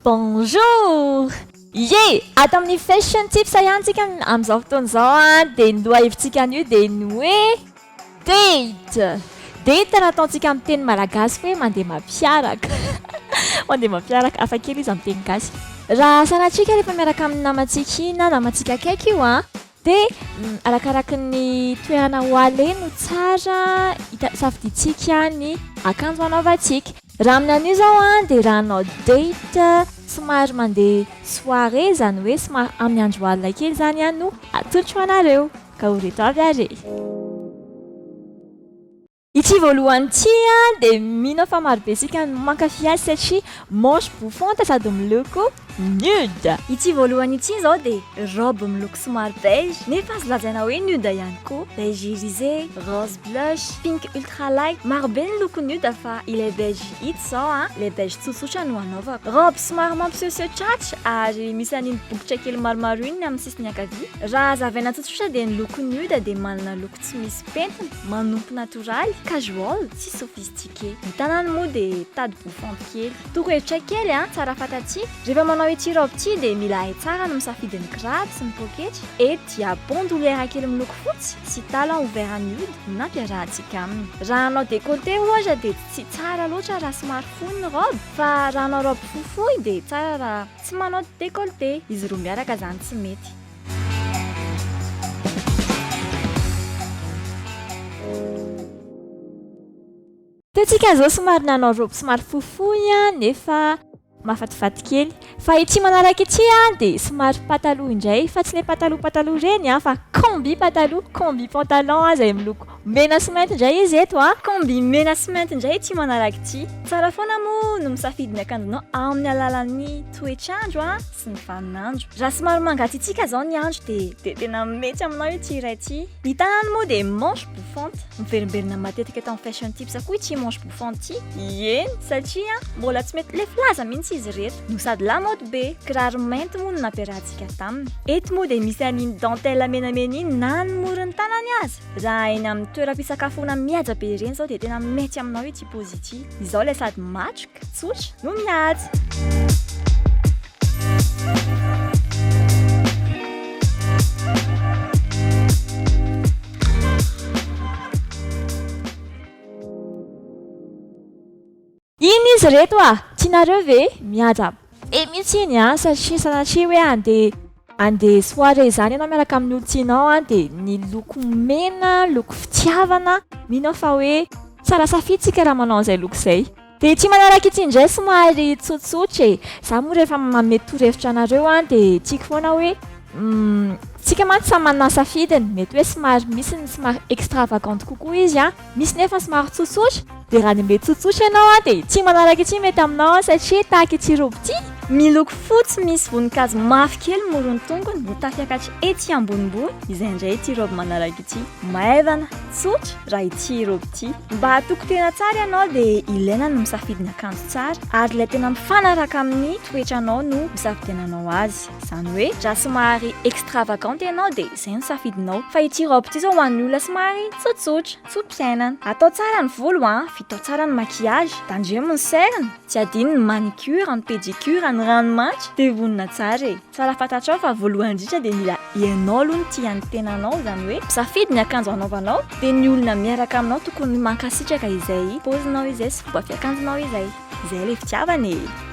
Bonjour! Ye! Ato amin'ny fashion tips ihany amin'izao fotoan'izao a dia ny lohahevintsika an'io dia ny hoe date! Date raha ataontsika amin'ny teny malagasy hoe mandeha mampiaraka. Mandeha mampiaraka, hafakely izy amin'ny teny gasy. Raha sanatria rehefa miaraka amin'ny namantsika iny na namantsika akaiky io a, dia arakaraky ny toerana ho aleno tsara safidintsika ny akanjo anaovantsika. Raha amin'ny an'io zao a dia raha hanao date somary mandeha soirée zany hoe somary amin'ny andro alina kely zany a no atolotro anareo ka ho reto avy are. Ity voalohany ity a dia mino fa marobe sika no mankafy azy satria manche bouffante sady miloko nude. Ity voalohany ity zao dia robe miloko somary beige nefa azo lazaina hoe nude ihany koa. Beige irisé, rose blush, pink ultra light. Marobe ny loko nude fa ilay beige ito zao a, ilay beige tsotsotra no anaovako. Robe somary mampisehoseho tratra ary misy an'iny bokotra kely maromaro iny amin'ny sisiny ankavia. Raha hazavaina tsotsotra dia ny loko nude dia manana loko tsy misy pentina, manompo natoraly, casual, tsy sophistiqué. Ny tanany moa dia tady bouffante kely. Torohevitra kely a, tsara fantatsika. Rehefa manao ity robe ity dia mila hay tsara no misafidy ny kiraro sy ny poketra. Eto dia bandoulière kely miloko fotsy sy talon ouvert nude no nampiarahantsika aminy. Raha hanao décolleté ohatra dia tsy tsara loatra raha somary fohy ny robe, fa raha hanao robe fohifohy dia tsara raha tsy manao décolleté. Izy roa miaraka zany tsy mety. Teotsika zao somary nanao robe somary fohifohy a nefa mahafatifaty kely. Fa ity manaraka ity a dia somary pataloha indray fa tsy ilay pataloha reny a fa combi pataloha, combi pantalon a izay miloko mena sy mainty indray izy eto a. Combi mena sy mainty indray ity manaraka ity. Tsara foana moa no misafidy ny akanjonao amin'ny alalan'ny toetr'andro a sy ny vaninandro. Raha somary mangatsiatsika zao ny andro dia tena mety aminao ity iray ity. Ny tanany moa dia manche bouffante. Miverimberina matetika eto amin'ny fashion tips koa ity manche bouffante ity. Eny satria mbola tsy mety le filaza mihitsy izy reto. No sady la mode be, kiraro mainty moa no nampiarahantsika taminy. Eto moa dia misy an'iny dentelle menamena iny na ny moron'ny tanany azy. Raha eny amin'ny toeram-pisakafoana mihaja be ireny zao dia tena mety aminao ity pôzy ity. Izao ilay sady matroka, tsotra no mihaja. Iny izy reto a, tianareo ve mihaja be mihitsy iny a satria sanatria hoe andeha soirée zany ianao miaraka amin'ny olo tianao a dia ny loko mena, loko fitiavana, mino fa hoe tsara safiditsika raha manao an'izay loko izay. Dia ity manaraka ity indray somary tsotsotra e. Za moa rehefa mamety torohevitra anareo a dia tiako foana hoe tsika mantsy samy manana ny safidiny. Mety hoe somary misy ny somary extravagante kokoa izy a, misy nefa somary tsotsotra. Dia raha ny mety tsotsotra ianao a dia ity manaraka ity mety aminao satria tahaka ity robe ity miloko fotsy misy voninkazo mafy kely morony tongony mitafy akatry ety ambonimbony. Izay indray ity robe manaraka ity maivana tsotra raha ity robe ity. Mba hatoko tena tsara ianao dia ilaina no misafidy ny akanjo tsara ary ilay tena mifanaraka amin'ny toetranao no misafidiananao azy. Izany hoe raha somary extravagante ianao dia izay no safidinao. Fa ity robe ity zao ho an'ny olona somary tsotsotra, tso-piainana. Atao tsara ny volo a, vitao tsara ny maquillage, tandremo ny seriny, tsy adino ny manicure, ny pédicure, ny ranomanitra dia vonona tsara e. Tsara fantatrao fa voalohany indrindra dia mila ianao aloha no tia ny tenanao, izany hoe misafidy ny akanjo anaovanao dia ny olona miaraka aminao tokony mankasitraka izay pôzinao izay sy fomba fiakanjonao izay. Izay ilay fitiavana e.